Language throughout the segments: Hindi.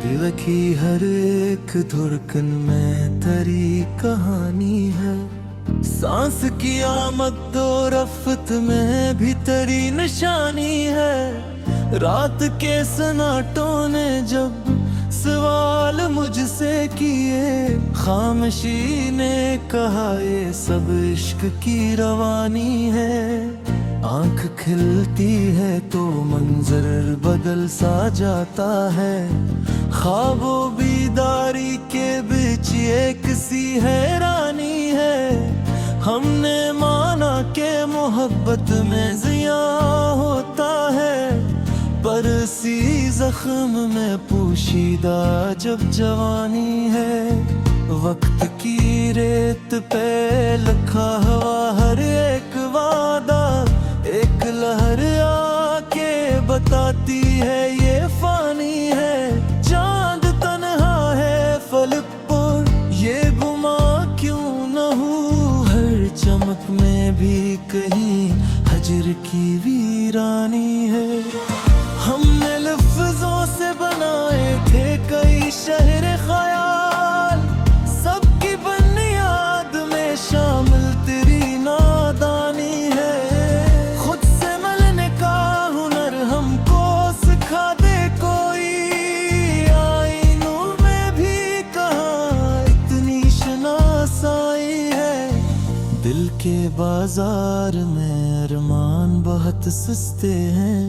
दिल की हर एक धड़कन में तेरी कहानी है। सांस की आमद और रफ्त में भी तेरी निशानी है। रात के सन्नाटों ने जब सवाल मुझसे किए, खामोशी ने कहा ये सब इश्क की रवानी है। आंख खिलती है तो मंजर बदल सा जाता है। ख्वाबों बीदारी के बीच एक सी हैरानी है। हमने माना के मोहब्बत में जिया होता है, पर सी जख्म में पोशीदा जब जवानी है। वक्त की रेत पे लिखा हुआ हर एक वादा, एक लहर आके बताती है ये फानी है। चांद तन्हा है फलक पर, ये गुमा क्यों न हूँ। हर चमक में भी कहीं हजर की वीरानी है। हमने लफ्जों से बनाए थे कई शहर ख्याल, सबकी बुनियाद में शामिल तेरी नादानी है। खुद से मिलने का हुनर हमको सिखा दे कोई, आईनों में भी कहाँ इतनी शनासाई है। दिल के बाजार में अरमान बहुत सस्ते हैं,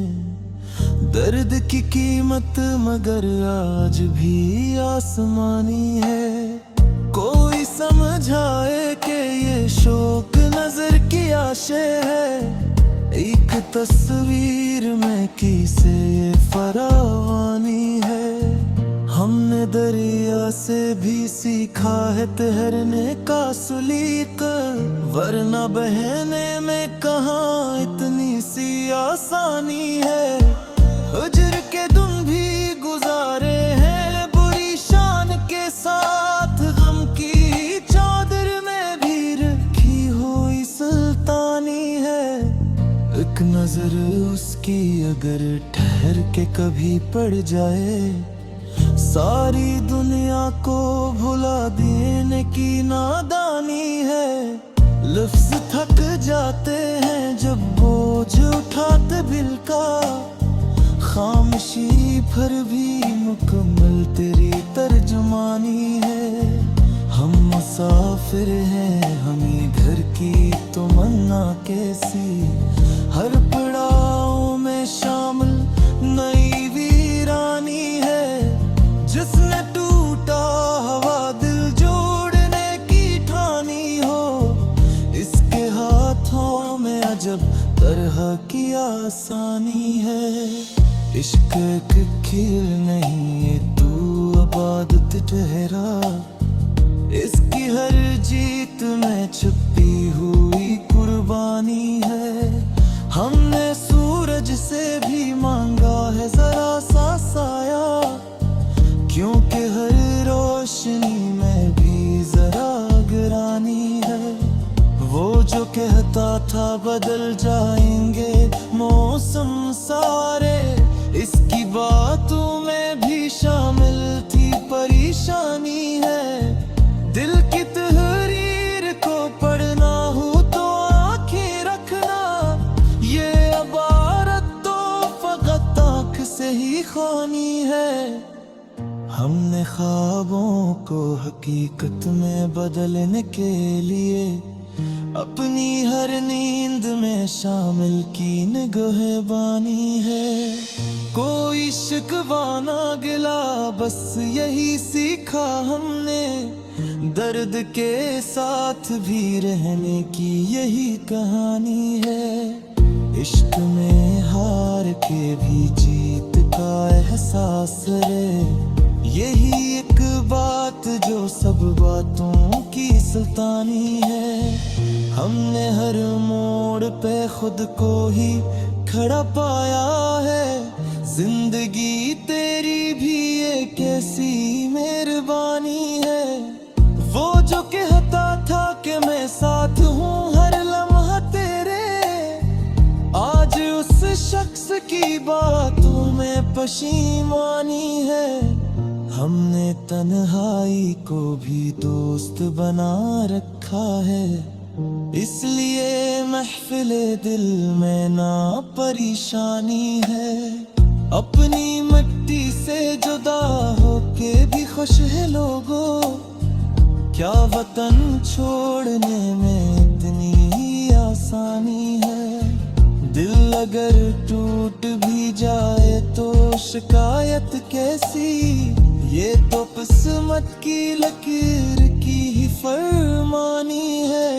दर्द की कीमत मगर आज भी आसमानी है। कोई समझाए कि ये शौक नजर की आशे है, एक तस्वीर में किसे ये फरावानी है। हमने दरिया से भी सीखा है तैरने का सुलीक, वरना बहने में कहाँ इतनी सी आसानी है। हुजर के दिन भी गुजारे हैं बुरी शान के साथ, गम की चादर में भी रखी हुई सुल्तानी है। एक नजर उसकी अगर ठहर के कभी पड़ जाए, सारी दुनिया को भुला देने की नादानी है। लफ्ज थक जाते हैं जब बोझ उठाते दिल का, खामोशी पर भी मुकम्मल तेरी तर्जुमानी है। हम मुसाफिर हैं हमें घर की तमन्ना कैसी, हर पड़ाव में शामिल नई वीरानी है। जिसने टूटा हवा दिल जोड़ने की ठानी हो, इसके हाथों में अजब तरह की आसानी है। इश्क एक खेल नहीं ये तू इबादत ठहरा, इसकी हर जीत में छुपी हुई कुर्बानी है। हमने सूरज से भी मांगा है जरा सा साया, क्योंकि हर रोशनी में भी जरा गिरानी है। वो जो कहता था बदल जाएंगे मौसम सारे, इसकी बातों में भी शामिल थी परेशानी है। दिल की तहरीर को पढ़ना हो तो आंखें रखना, ये इबारत तो फकत आँख से ही खानी है। हमने ख्वाबों को हकीकत में बदलने के लिए अपनी हर नींद में शामिल की निगहबानी है। कोई शिकवा ना गिला बस यही सीखा हमने, दर्द के साथ भी रहने की यही कहानी है। इश्क में हार के भी जीत का एहसास रे, यही एक बात जो सब बातों की सुल्तानी है। हमने हर मोड़ पे खुद को ही खड़ा पाया है, जिंदगी तेरी भी एक ऐसी मेहरबानी है। वो जो कहता था कि मैं साथ हूँ हर लम्हा तेरे, आज उस शख्स की बातों में पशीमानी है। हमने तन्हाई को भी दोस्त बना रखा है, इसलिए महफिले दिल में ना परेशानी है। अपनी मिट्टी से जुदा होके भी खुश है लोगों, क्या वतन छोड़ने में इतनी ही आसानी है। दिल अगर टूट भी जाए तो शिकायत कैसी, ये तो किस्मत की लकीर की ही फरमानी है।